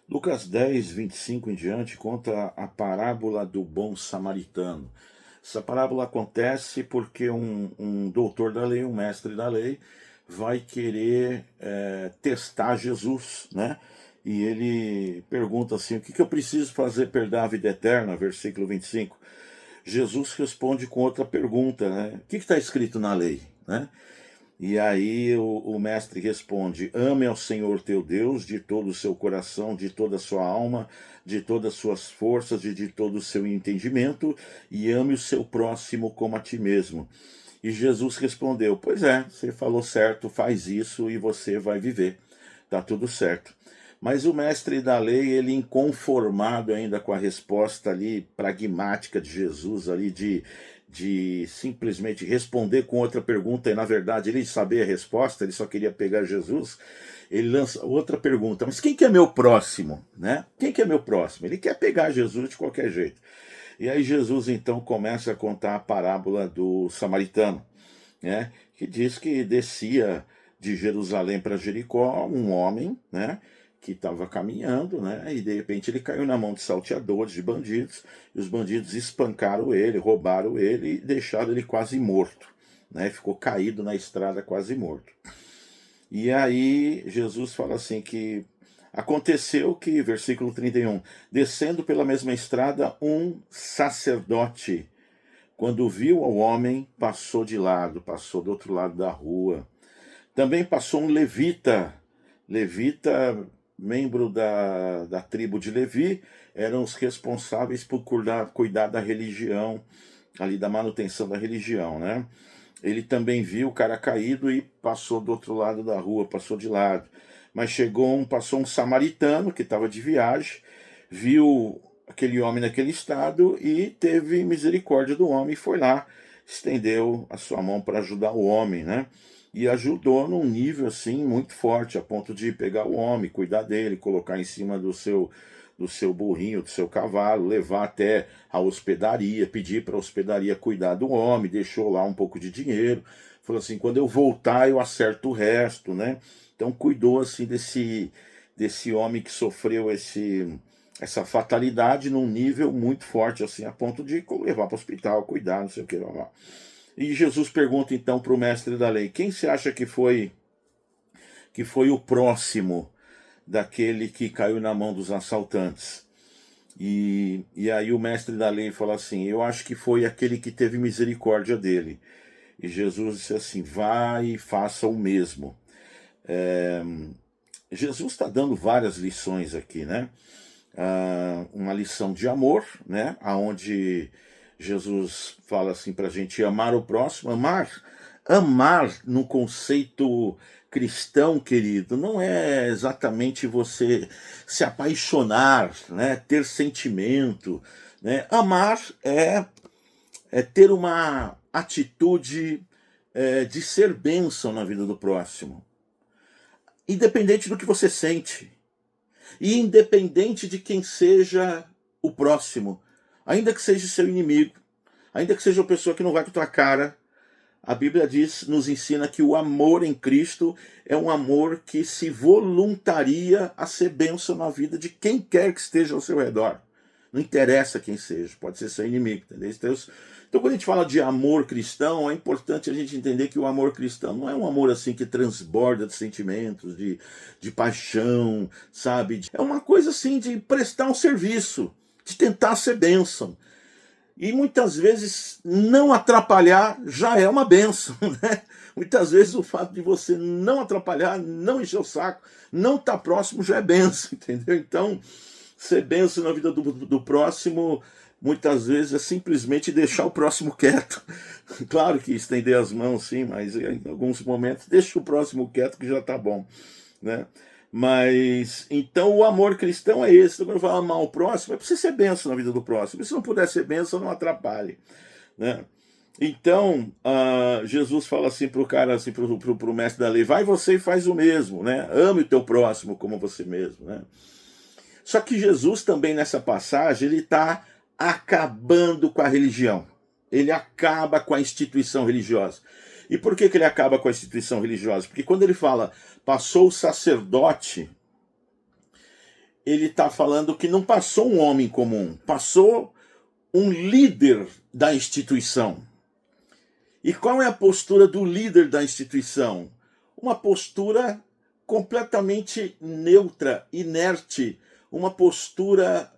Lucas 10, 25 em diante, conta a parábola do bom samaritano. Essa parábola acontece porque um doutor da lei, um mestre da lei, vai querer testar Jesus, né? E ele pergunta assim: o que eu preciso fazer para herdar a vida eterna? Versículo 25. Jesus responde com outra pergunta, né? O que está escrito na lei, né? E aí o mestre responde: ame ao Senhor teu Deus de todo o seu coração, de toda a sua alma, de todas as suas forças e de todo o seu entendimento, e ame o seu próximo como a ti mesmo. E Jesus respondeu: pois é, você falou certo, faz isso e você vai viver. Tá tudo certo. Mas o mestre da lei, ele inconformado ainda com a resposta ali pragmática de Jesus ali de simplesmente responder com outra pergunta, e na verdade ele sabia a resposta, ele só queria pegar Jesus. Ele lança outra pergunta: mas quem que é meu próximo, né? Quem que é meu próximo? Ele quer pegar Jesus de qualquer jeito. E aí Jesus então começa a contar a parábola do samaritano, né? Que diz que descia de Jerusalém para Jericó um homem, né? Que estava caminhando, né? E de repente ele caiu na mão de salteadores, de bandidos, e os bandidos espancaram ele, roubaram ele e deixaram ele quase morto, né? Ficou caído na estrada quase morto. E aí Jesus fala assim que aconteceu que, versículo 31, descendo pela mesma estrada, um sacerdote, quando viu o homem, passou de lado, passou do outro lado da rua. Também passou um levita, membro da tribo de Levi, eram os responsáveis por cuidar da religião, ali da manutenção da religião, né? Ele também viu o cara caído e passou do outro lado da rua, passou de lado. Mas passou um samaritano que estava de viagem, viu aquele homem naquele estado e teve misericórdia do homem e foi lá, estendeu a sua mão para ajudar o homem, né? E ajudou num nível assim muito forte, a ponto de pegar o homem, cuidar dele, colocar em cima do seu burrinho, do seu cavalo, levar até a hospedaria, pedir para a hospedaria cuidar do homem, deixou lá um pouco de dinheiro, falou assim: quando eu voltar eu acerto o resto, né? Então cuidou assim desse homem que sofreu essa fatalidade num nível muito forte, assim, a ponto de levar para o hospital, cuidar, não sei o que lá. E Jesus pergunta então para o mestre da lei: quem você acha que foi o próximo daquele que caiu na mão dos assaltantes? E aí o mestre da lei fala assim: eu acho que foi aquele que teve misericórdia dele. E Jesus disse assim: vai e faça o mesmo. É, Jesus está dando várias lições aqui, né? Uma lição de amor, né? Aonde Jesus fala assim para a gente amar o próximo, amar no conceito cristão, querido, não é exatamente você se apaixonar, né? Ter sentimento, né? Amar é ter uma atitude de ser bênção na vida do próximo, independente do que você sente. E independente de quem seja o próximo, ainda que seja seu inimigo, ainda que seja uma pessoa que não vai com a tua cara, a Bíblia nos ensina que o amor em Cristo é um amor que se voluntaria a ser bênção na vida de quem quer que esteja ao seu redor. Não interessa quem seja, pode ser seu inimigo, entendeu? Então, quando a gente fala de amor cristão, é importante a gente entender que o amor cristão não é um amor assim que transborda de sentimentos, de paixão, sabe? É uma coisa assim de prestar um serviço, de tentar ser bênção. E muitas vezes não atrapalhar já é uma benção, né? Muitas vezes o fato de você não atrapalhar, não encher o saco, não estar próximo já é benção, entendeu? Então, ser benção na vida do próximo, muitas vezes é simplesmente deixar o próximo quieto. Claro que estender as mãos, sim, mas em alguns momentos deixa o próximo quieto que já está bom, né? Mas então o amor cristão é esse. Então, quando eu falo amar o próximo, é para você ser benção na vida do próximo. E se não puder ser benção, não atrapalhe, né? Então, Jesus fala assim para o cara, assim, para o mestre da lei: vai você e faz o mesmo, né? Ame o teu próximo como você mesmo, né? Só que Jesus também nessa passagem ele está acabando com a religião. Ele acaba com a instituição religiosa. E por que ele acaba com a instituição religiosa? Porque quando ele fala passou o sacerdote, ele está falando que não passou um homem comum, passou um líder da instituição. E qual é a postura do líder da instituição? Uma postura completamente neutra, inerte, uma postura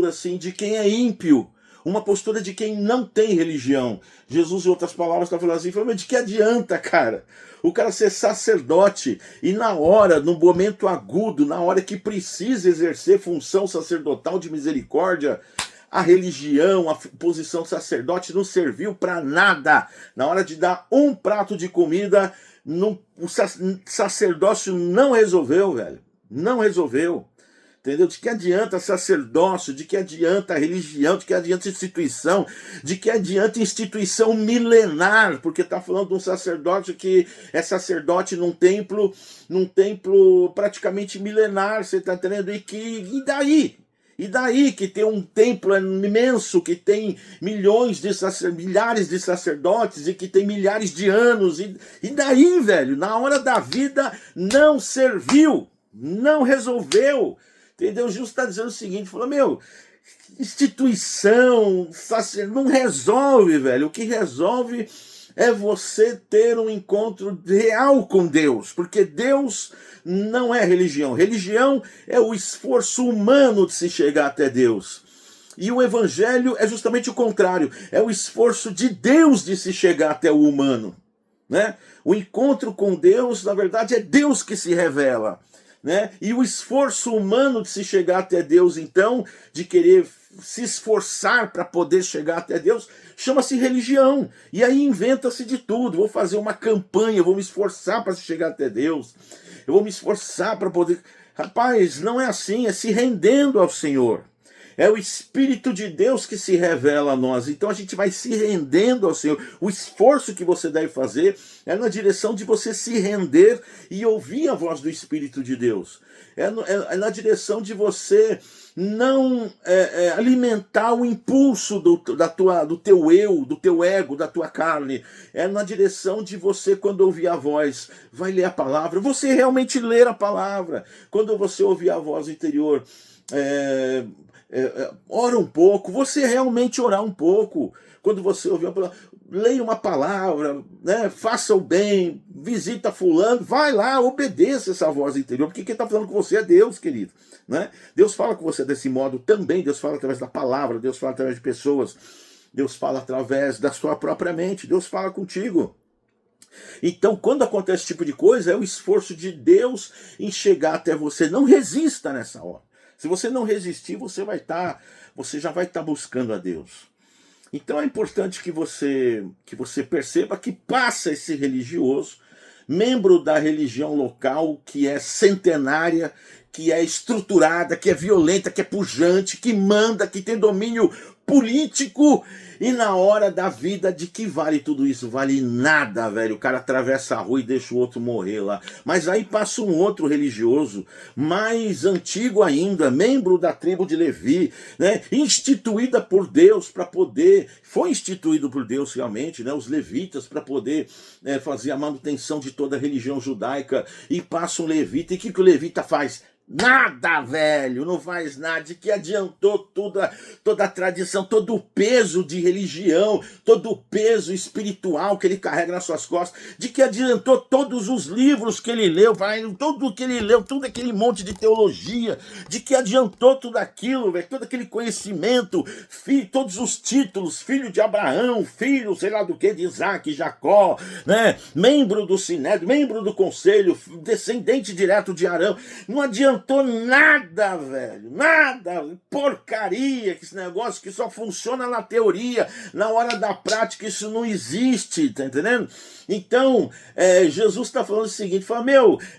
assim de quem é ímpio, uma postura de quem não tem religião. Jesus, em outras palavras, está falando assim, mas de que adianta, cara? O cara ser sacerdote e na hora, no momento agudo, na hora que precisa exercer função sacerdotal de misericórdia, a religião, a posição de sacerdote não serviu para nada. Na hora de dar um prato de comida, o sacerdócio não resolveu, velho. Não resolveu. Entendeu? De que adianta sacerdócio, de que adianta religião, de que adianta instituição, de que adianta instituição milenar, porque está falando de um sacerdote que é sacerdote num templo praticamente milenar, você está entendendo? E daí? E daí que tem um templo imenso, que tem milhares de sacerdotes e que tem milhares de anos, e daí, velho, na hora da vida não serviu, não resolveu. Entendeu? Jesus está dizendo o seguinte, falou, instituição, não resolve, velho. O que resolve é você ter um encontro real com Deus, porque Deus não é religião. Religião é o esforço humano de se chegar até Deus. E o evangelho é justamente o contrário, é o esforço de Deus de se chegar até o humano, né? O encontro com Deus, na verdade, é Deus que se revela. Né? E o esforço humano de se chegar até Deus, então, de querer se esforçar para poder chegar até Deus, chama-se religião. E aí inventa-se de tudo. Vou fazer uma campanha, vou me esforçar para chegar até Deus, eu vou me esforçar para poder... Rapaz, não é assim, é se rendendo ao Senhor. É o Espírito de Deus que se revela a nós. Então a gente vai se rendendo ao Senhor. O esforço que você deve fazer é na direção de você se render e ouvir a voz do Espírito de Deus. É na direção de você não alimentar o impulso do teu eu, do teu ego, da tua carne. É na direção de você, quando ouvir a voz, vai ler a palavra. Você realmente ler a palavra. Quando você ouvir a voz interior... ora um pouco, você realmente orar um pouco. Quando você ouvir uma palavra, leia uma palavra, né? Faça o bem, visita fulano, vai lá, obedeça essa voz interior, porque quem está falando com você é Deus, querido, né? Deus fala com você desse modo também. Deus fala através da palavra, Deus fala através de pessoas, Deus fala através da sua própria mente, Deus fala contigo. Então, quando acontece esse tipo de coisa, é o esforço de Deus em chegar até você. Não resista nessa hora. Se você não resistir, você já vai estar buscando a Deus. Então é importante que você perceba que passa esse religioso, membro da religião local, que é centenária, que é estruturada, que é violenta, que é pujante, que manda, que tem domínio político, e na hora da vida, de que vale tudo isso? Vale nada, velho. O cara atravessa a rua e deixa o outro morrer lá. Mas aí passa um outro religioso, mais antigo ainda, membro da tribo de Levi, né? Instituída por Deus para poder... Foi instituído por Deus realmente, né? Os levitas, para poder fazer a manutenção de toda a religião judaica. E passa um levita, e o que o levita faz? Nada, velho, não faz nada. De que adiantou toda a tradição, todo o peso de religião, todo o peso espiritual que ele carrega nas suas costas? De que adiantou todos os livros que ele leu, tudo que ele leu, todo aquele monte de teologia? De que adiantou tudo aquilo, velho, todo aquele conhecimento, todos os títulos, filho de Abraão, filho, sei lá do que, de Isaac, Jacó, né? Membro do Sinédrio, membro do conselho, descendente direto de Arão. Não adiantou nada, velho, nada, porcaria, que esse negócio que só funciona na teoria, na hora da prática isso não existe, tá entendendo? Então, Jesus está falando o seguinte, fala,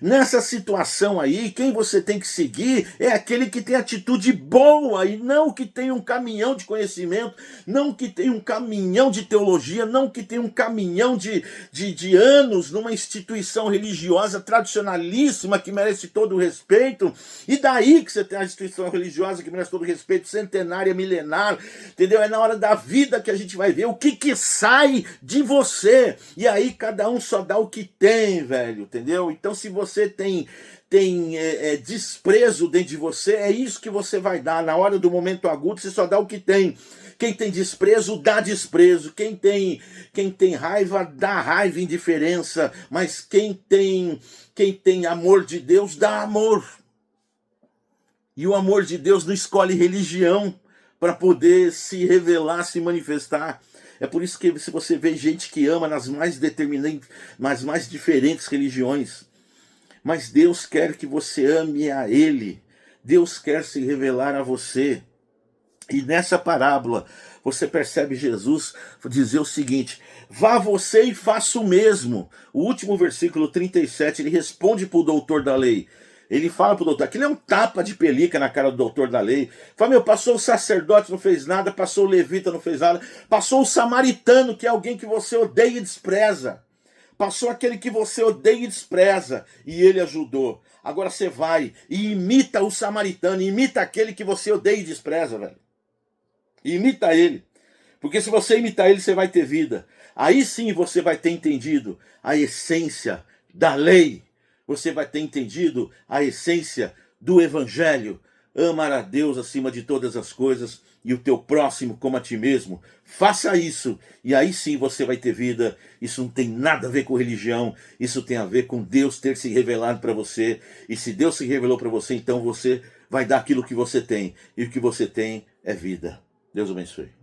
nessa situação aí, quem você tem que seguir é aquele que tem atitude boa, e não que tem um caminhão de conhecimento, não que tem um caminhão de teologia, não que tem um caminhão de anos numa instituição religiosa tradicionalíssima que merece todo o respeito. E daí que você tem a instituição religiosa que merece todo o respeito, centenária, milenar, entendeu? É na hora da vida que a gente vai ver o que sai de você. E aí cada um só dá o que tem, velho, entendeu? Então se você tem tem desprezo dentro de você, é isso que você vai dar. Na hora do momento agudo, você só dá o que tem. Quem tem desprezo, dá desprezo. Quem tem raiva, dá raiva, indiferença. Mas quem tem amor de Deus, dá amor. E o amor de Deus não escolhe religião para poder se revelar, se manifestar. É por isso que se você vê gente que ama nas mais determinantes, nas mais diferentes religiões, mas Deus quer que você ame a Ele. Deus quer se revelar a você. E nessa parábola, você percebe Jesus dizer o seguinte: vá você e faça o mesmo. O último versículo 37, ele responde para o doutor da lei. Ele fala para o doutor, aquilo é um tapa de pelica na cara do doutor da lei. Fala, passou o sacerdote, não fez nada, passou o levita, não fez nada, passou o samaritano, que é alguém que você odeia e despreza. Passou aquele que você odeia e despreza, e ele ajudou. Agora você vai e imita o samaritano, imita aquele que você odeia e despreza, velho. Imita ele. Porque se você imitar ele, você vai ter vida. Aí sim você vai ter entendido a essência da lei. Você vai ter entendido a essência do evangelho. Amar a Deus acima de todas as coisas e o teu próximo como a ti mesmo. Faça isso e aí sim você vai ter vida. Isso não tem nada a ver com religião. Isso tem a ver com Deus ter se revelado para você. E se Deus se revelou para você, então você vai dar aquilo que você tem. E o que você tem é vida. Deus abençoe.